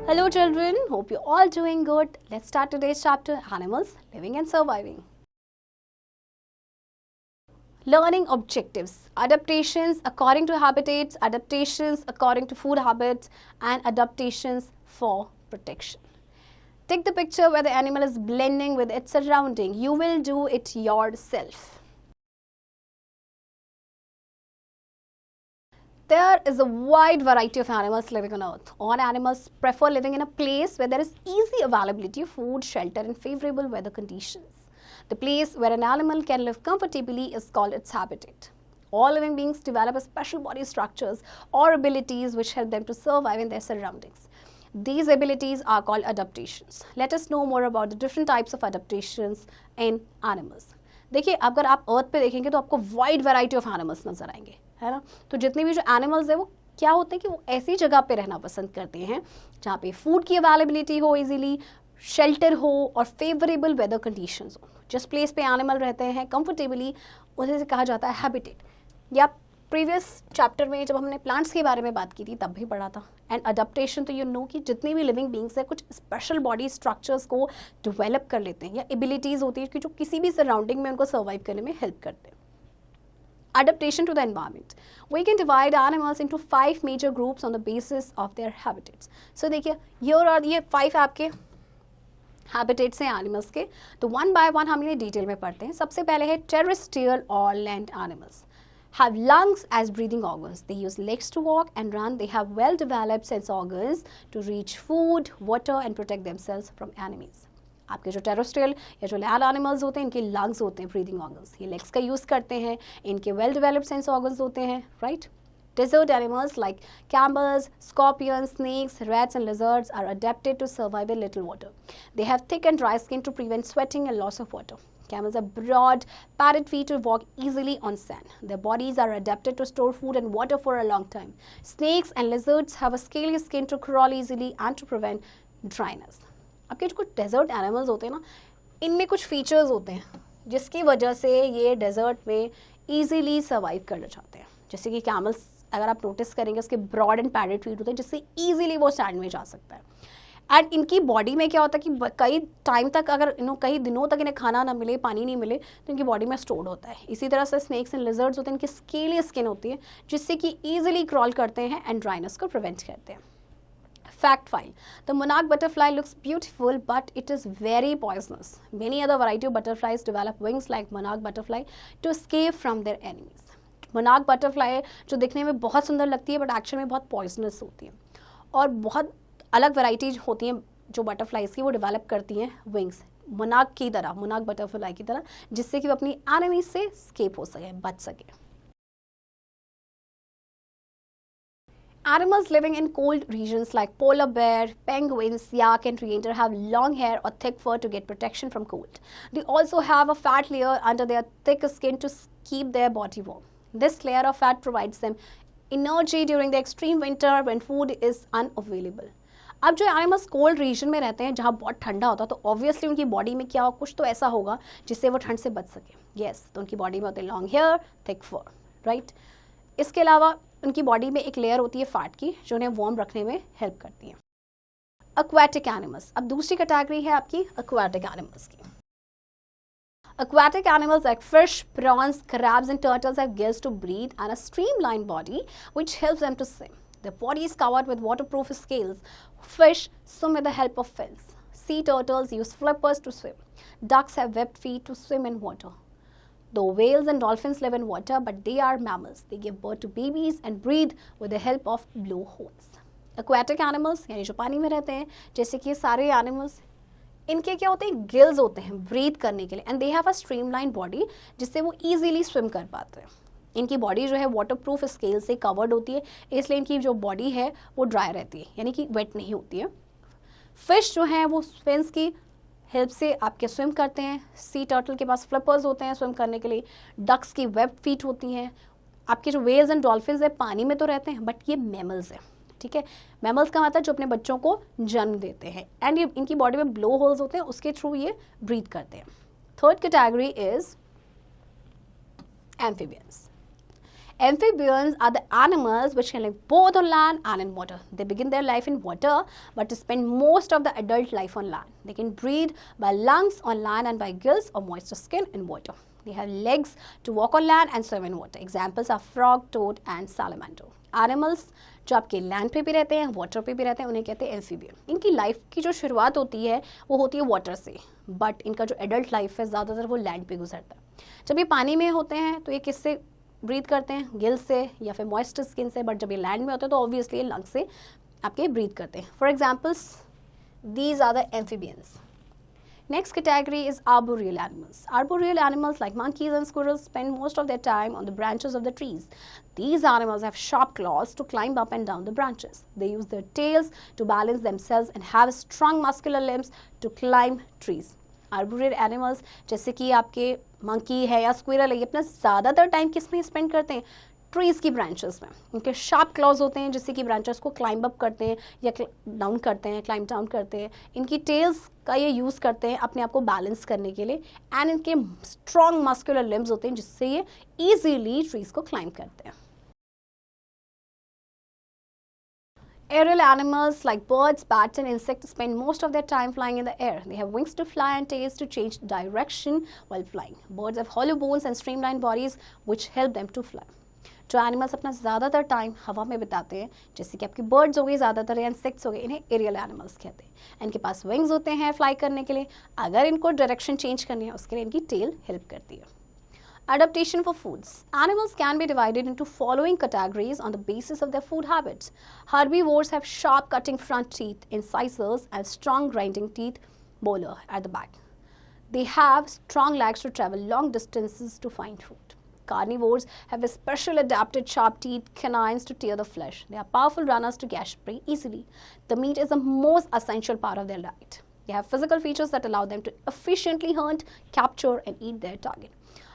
Hello children, hope you're all doing good. Let's start today's chapter, Animals Living and Surviving. Learning objectives, adaptations according to habitats, adaptations according to food habits, and adaptations for protection. Take the picture where the animal is blending with its surrounding. You will do it yourself. There is a wide variety of animals living on Earth. All animals prefer living in a place where there is easy availability of food, shelter, and favorable weather conditions. The place where an animal can live comfortably is called its habitat. All living beings develop special body structures or abilities which help them to survive in their surroundings. These abilities are called adaptations. Let us know more about the different types of adaptations in animals. देखिए, अगर आप अर्थ पे देखेंगे तो आपको wide variety of animals नजर आएंगे, है ना। तो जितने भी जो एनिमल्स है वो क्या होते हैं कि वो ऐसी जगह पे रहना पसंद करते हैं जहाँ पे फूड की अवेलेबिलिटी हो इजीली, शेल्टर हो और फेवरेबल वेदर कंडीशंस हो। जिस प्लेस पे एनिमल रहते हैं कंफर्टेबली उसे कहा जाता है हैबिटेट। या प्रीवियस चैप्टर में जब हमने प्लांट्स के बारे में बात की थी तब भी पढ़ा था। एंड अडेप्टेशन तो यू नो कि जितनी भी लिविंग बींग्स है कुछ स्पेशल बॉडी स्ट्रक्चर्स को डेवलप कर लेते हैं या एबिलिटीज़ होती है कि जो किसी भी सराउंडिंग में उनको सर्वाइव करने में हेल्प करते हैं। Adaptation to the environment. We can divide animals into 5 major groups on the basis of their habitats. So देखिए here are ये 5 आपके habitats हैं animals के, तो one by one हम इन्हें डिटेल में पढ़ते हैं। सबसे पहले है terrestrial or land animals. Have lungs as breathing organs. They use legs to walk and run. They have well-developed sense organs to reach food, water and protect themselves from enemies. आपके जो terrestrial या जो land animals होते हैं इनके lungs होते हैं, breathing organs, ये लेग्स का यूज़ करते हैं, इनके वेल डेवलप्ड सेंस ऑर्गन्स होते हैं, right. Desert animals like camels, scorpions, snakes, rats and lizards are adapted to survive in little water. They have thick and dry skin to prevent sweating and loss of water. Camels have broad, padded feet to walk easily on sand. Their bodies are adapted to store food and water for a long time. Snakes and lizards have a scaly skin to crawl easily and to prevent dryness. आपके जो कुछ desert animals होते हैं ना, इनमें कुछ features होते हैं जिसकी वजह से ये डेजर्ट में ईजीली सर्वाइव करना चाहते हैं। जैसे कि कैमल्स अगर आप नोटिस करेंगे उसके ब्रॉड एंड पैडेड फीट होते हैं जिससे ईजीली वो सैंड में जा सकता है। एंड इनकी बॉडी में क्या होता है कि कई टाइम तक अगर कई दिनों तक इन्हें खाना ना मिले, पानी नहीं मिले तो इनकी बॉडी में स्टोर्ड होता है। इसी तरह से स्नेक्स एंड लिजर्ड्स होते हैं, इनकी स्केली स्किन होती है जिससे कि ईजिली क्रॉल करते हैं एंड ड्राइनेस को प्रिवेंट करते हैं। Fact file. The monarch butterfly looks beautiful but it is very poisonous. Many other variety of butterflies develop wings like monarch butterfly to escape from their enemies. monarch butterfly जो दिखने में बहुत सुंदर लगती है बट एक्चुअल में बहुत poisonous होती है। और बहुत अलग वैराइटीज होती हैं जो बटरफ्लाइज की, वो डेवलप करती हैं विंग्स monarch की तरह, monarch butterfly की तरह, जिससे कि वो अपनी एनिमी से escape हो सके, बच सके। Animals living in cold regions like polar bear, penguins, yak and reindeer have long hair or thick fur to get protection from cold. They also have a fat layer under their thick skin to keep their body warm. This layer of fat provides them energy during the extreme winter when food is unavailable. अब जो animals cold region में रहते हैं जहाँ बहुत ठंडा होता है तो ऑब्वियसली उनकी बॉडी में क्या हो, कुछ तो ऐसा होगा जिससे वो ठंड से बच सके। यस, तो उनकी बॉडी में होते हैं long hair, thick fur, right. इसके अलावा उनकी बॉडी में एक लेयर होती है फैट की जो उन्हें वार्म रखने में हेल्प करती है। एक्वाटिक एनिमल्स, अब दूसरी कैटेगरी है आपकी एक्वाटिक एनिमल्स की। Aquatic animals like fish, prawns, crabs and turtles have gills to breathe and a streamlined body which helps them to swim. Their body is covered with waterproof scales. Fish swim with the help of fins. Sea turtles use flippers to swim. Ducks have webbed feet to swim in water. Though whales and dolphins live in water, but they are mammals. They give birth to babies and breathe with the help of blowholes. Aquatic animals यानी जो पानी में रहते हैं, जैसे कि ये सारे एनिमल्स, इनके क्या होते हैं, गिल्स होते हैं ब्रीथ करने के लिए and they have a streamline body जिससे वो ईजिली स्विम कर पाते हैं। इनकी बॉडी जो है वाटरप्रूफ स्केल से कवर्ड होती है, इसलिए इनकी जो बॉडी है वो ड्राई रहती है, यानी कि वेट नहीं होती है। फिश जो हैं वो फिन्स की हेल्प से आपके स्विम करते हैं। सी टर्टल के पास फ्लिपर्स होते हैं स्विम करने के लिए। डक्स की वेब फीट होती हैं। आपके जो वेल्स एंड डॉल्फिन्स है पानी में तो रहते हैं बट ये मैमल्स हैं, ठीक है। मैमल्स का मतलब जो अपने बच्चों को जन्म देते हैं एंड ये इनकी बॉडी में ब्लो होल्स होते हैं, उसके थ्रू ये ब्रीथ करते हैं। Third category is amphibians. Amphibians are the animals which can live both on land and in water. They begin their life in water but spend most of the adult life on land. They can breathe by lungs on land and by gills or moist skin in water. They have legs to walk on land and swim in water. Examples are frog, toad and salamander. Animals जो आपके land पे भी रहते हैं, water पे भी रहते हैं, उन्हें कहते हैं एम्फीबियन. इनकी लाइफ की जो शुरुआत होती है वो होती है वाटर से, बट इनका जो एडल्ट लाइफ है ज़्यादातर वो लैंड पे गुजरता है. जब ये पानी में होते हैं तो ये किससे ब्रीथ करते हैं? गिल से या फिर मॉइस्ट स्किन से. बट जब ये लैंड में होते हैं तो ऑब्वियसली लंग से आपके ब्रीथ करते हैं. For examples, these are the amphibians. Next category is arboreal animals. Arboreal animals like monkeys and squirrels spend most of their time on the branches of the trees. These animals have sharp claws to climb up and down the branches. They use their tails to balance themselves and have strong muscular limbs to climb trees. Arboreal animals जैसे कि आपके monkey है या squirrel है, ये अपना ज़्यादातर time किस में स्पेंड करते हैं? ट्रीज़ की ब्रांचेस में. इनके शार्प क्लॉज होते हैं जिससे कि ब्रांचेस को क्लाइंब अप करते हैं या डाउन करते हैं, क्लाइंब डाउन करते हैं. इनकी टेल्स का ये यूज़ करते हैं अपने आप को बैलेंस करने के लिए. एंड इनके स्ट्रॉन्ग मस्कुलर लिम्स होते हैं जिससे ये ईजीली ट्रीज़ को क्लाइंब करते हैं. Aerial animals like birds, bats and insects spend most of their time flying in the air. They have wings to fly and tails to change direction while flying. Birds have hollow bones and streamlined bodies which help them to fly. जो animals अपना ज़्यादातर time हवा में बिताते हैं, जैसे कि आपकी बर्ड्स हो गई ज़्यादातर या इंसेक्ट्स हो गए, इन्हें एरियल एनिमल्स कहते हैं. इनके पास विंग्स होते हैं फ्लाई करने के लिए. अगर इनको डायरेक्शन चेंज करनी है उसके लिए इनकी टेल हेल्प करती है. Adaptation for foods. Animals can be divided into following categories on the basis of their food habits. Herbivores have sharp cutting front teeth, incisors, and strong grinding teeth, molar at the back. They have strong legs to travel long distances to find food. Carnivores have a special adapted sharp teeth, canines to tear the flesh. They are powerful runners to catch prey easily. The meat is the most essential part of their diet. They have physical features that allow them to efficiently hunt, capture, and eat their target.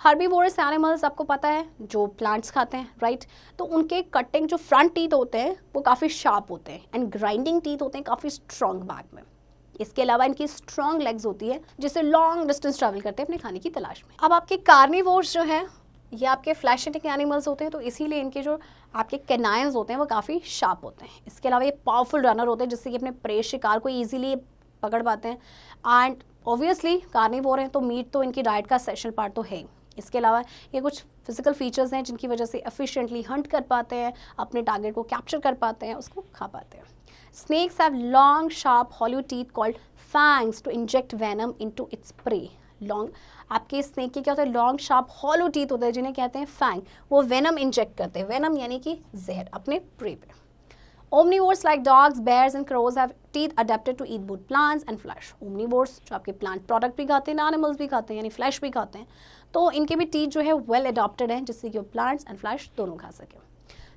Herbivorous animals आपको पता है जो plants खाते हैं, right? तो उनके cutting जो front teeth होते हैं वो काफ़ी शार्प होते हैं एंड ग्राइंडिंग टीथ होते हैं काफ़ी स्ट्रॉन्ग बैक में. इसके अलावा इनकी स्ट्रॉन्ग लेग्स होती है जिससे लॉन्ग डिस्टेंस ट्रैवल करते हैं अपने खाने की तलाश में. अब आपके कार्निवोर्स जो हैं ये आपके फ्लैश ईटिंग एनिमल्स होते हैं, तो इसीलिए इनके जो आपके कैनाइन्स होते हैं वो काफ़ी शार्प होते हैं. इसके अलावा ये पावरफुल रनर होते हैं जिससे कि अपने प्रे शिकार को ईजिली पकड़ पाते हैं. एंड ऑब्वियसली कार्निवोर हैं तो मीट तो इनकी डाइट का एसेंशियल पार्ट तो है ही. इसके अलावा ये कुछ फिजिकल फीचर्स हैं जिनकी वजह से एफिशिएंटली हंट कर पाते हैं, अपने टारगेट को कैप्चर कर पाते हैं, उसको खा पाते हैं. Snakes have long sharp hollow teeth called fangs to inject venom into its prey. Long आपके स्नेक के क्या होता है? लॉन्ग शार्प हॉलो टीथ होते हैं जिन्हें कहते हैं फैंग. वो वेनम इंजेक्ट करते हैं, वेनम यानी कि जहर, अपने प्रे पे. Omnivores like dogs, bears and crows have teeth adapted to eat both plants and flesh. Omnivores जो आपके plant product भी खाते हैं, animals भी खाते हैं, यानी flesh भी खाते हैं, तो इनके भी teeth जो है well adapted हैं जिससे कि वो plants and flesh दोनों खा सकें.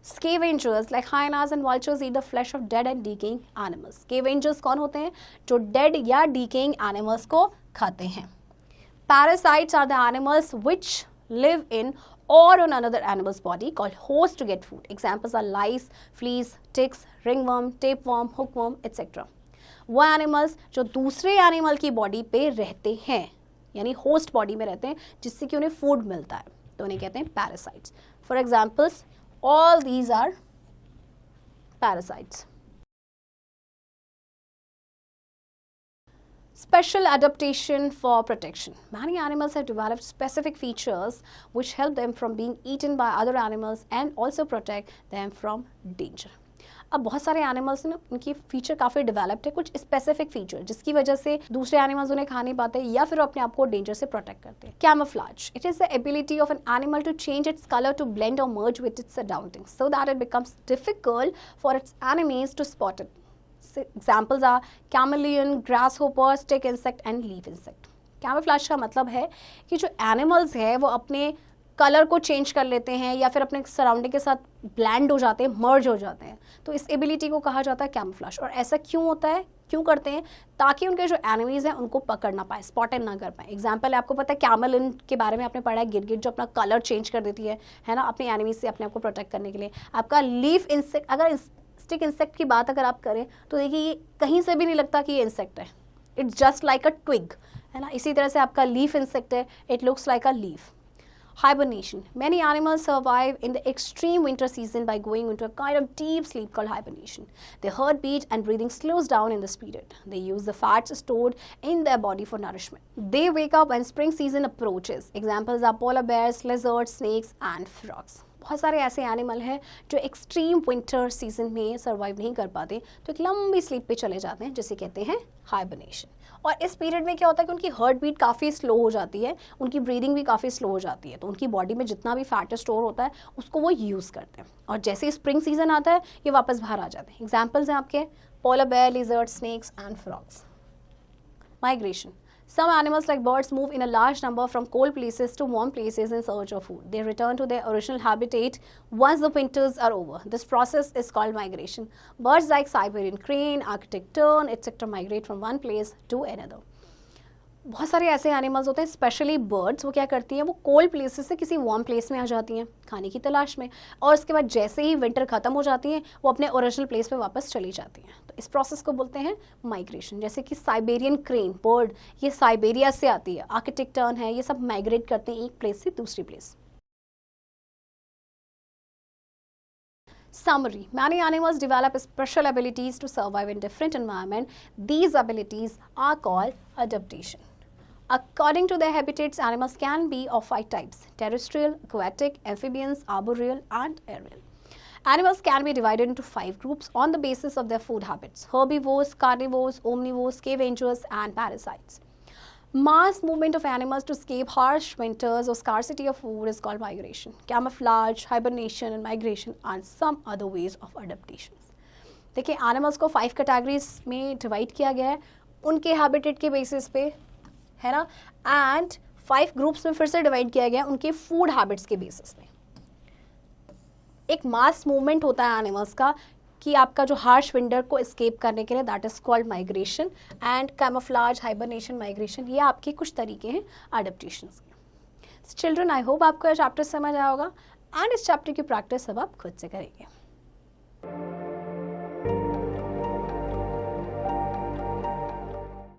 Scavengers like hyenas and vultures eat the flesh of dead and decaying animals. Scavengers कौन होते हैं? जो dead या decaying animals को खाते हैं. Parasites are the animals which live in or on another animal's body called host to get food. Examples are lice, fleas, ticks, ringworm, tapeworm, hookworm, etc. वो animals जो दूसरे एनिमल की body पे रहते हैं यानी होस्ट बॉडी में रहते हैं जिससे कि उन्हें फूड मिलता है, तो उन्हें कहते हैं parasites. For examples all these are parasites. Special adaptation for protection. Many animals have developed specific features which help them from being eaten by other animals and also protect them from danger. अब बहुत सारे animals ना उनकी feature काफ़ी developed है, कुछ specific feature जिसकी वजह से दूसरे एनिमल्स उन्हें खा नहीं पाते या फिर अपने आप को डेंजर से प्रोटेक्ट करते हैं. Camouflage. It is the ability of an animal to change its colour to blend or merge with its surroundings so that it becomes difficult for its enemies to spot it. Examples are chameleon, grasshopper, stick insect and leaf insect. Camouflage का मतलब है कि जो animals है वो अपने colour को change कर लेते हैं या फिर अपने सराउंडिंग के साथ ब्लेंड हो जाते हैं, मर्ज हो जाते हैं, तो इस एबिलिटी को कहा जाता है कैमोफ्लेज. और ऐसा क्यों होता है, क्यों करते हैं? ताकि उनके जो एनिमीज हैं उनको पकड़ ना पाए, स्पॉटेड ना कर पाए. एग्जाम्पल है, आपको पता है कैमलिन के बारे में आपने पढ़ा है, गिरगिट जो अपना कलर चेंज कर देती है ना, अपने एनिमीज से अपने आप को प्रोटेक्ट करने के लिए. आपका लीफ इंसेक्ट, अगर स्टिक इंसेक्ट की बात अगर आप करें तो देखिए ये कहीं से भी नहीं लगता कि ये इंसेक्ट है, it's just like a twig, है ना. इसी तरह से आपका लीफ इंसेक्ट है, it looks like a leaf. Hibernation. Many animals survive in the extreme winter season by going into a kind of deep sleep called hibernation. Their heartbeat and breathing slows down in this period. They use the fats stored in their body for nourishment. They wake up when spring season approaches. Examples are polar bears, lizards, snakes and frogs. बहुत सारे ऐसे animal हैं जो extreme winter season में survive नहीं कर पाते, तो एक लंबी स्लीप पे चले जाते हैं, जिसे कहते हैं हाइबरनेशन। और इस पीरियड में क्या होता है कि उनकी हार्ट बीट काफ़ी स्लो हो जाती है, उनकी ब्रीदिंग भी काफ़ी स्लो हो जाती है, तो उनकी बॉडी में जितना भी फैट स्टोर होता है उसको वो यूज़ करते हैं। और जैसे ही स्प्रिंग सीजन आता है ये वापस बाहर आ जाते हैं। एग्जाम्पल्स हैं आपके polar bear, lizard, snakes and frogs. Migration. Some animals like birds move in a large number from cold places to warm places in search of food. They return to their original habitat once the winters are over. This process is called migration. Birds like Siberian crane, Arctic tern, etc. migrate from one place to another. बहुत सारे ऐसे animals होते हैं, specially birds, वो क्या करती हैं, वो कोल्ड प्लेसेस से किसी वार्म प्लेस में आ जाती हैं खाने की तलाश में, और उसके बाद जैसे ही विंटर ख़त्म हो जाती हैं वो अपने ओरिजिनल प्लेस पे वापस चली जाती हैं। तो इस प्रोसेस को बोलते हैं माइग्रेशन। जैसे कि साइबेरियन क्रेन बर्ड, ये साइबेरिया से आती है, आर्कटिक टर्न है, ये सब माइग्रेट करते हैं एक प्लेस से दूसरी place. Summary. Many animals develop special abilities to survive in different environments. These abilities are called adaptation. According to their habitats, animals can be of 5 types: terrestrial, aquatic, amphibians, arboreal, and aerial. Animals can be divided into 5 groups on the basis of their food habits: herbivores, carnivores, omnivores, scavengers, and parasites. Mass movement of animals to escape harsh winters or scarcity of food is called migration. Camouflage, hibernation, and migration are some other ways of adaptation. देखिए, animals को 5 categories में divide किया गया है उनके habitat के basis पे, है ना, एंड 5 ग्रुप्स में फिर से डिवाइड किया गया उनके फूड हैबिट्स के बेसिस पे। एक मास मूवमेंट होता है एनिमल्स का कि आपका जो हार्श विंटर को एस्केप करने के लिए, that is called migration, and camouflage, hibernation, migration, ये आपके कुछ तरीके हैं अडेप्टेशंस के। चिल्ड्रन, आई होप आपको ये चैप्टर समझ आया होगा, एंड इस चैप्टर की प्रैक्टिस अब आप खुद से करेंगे।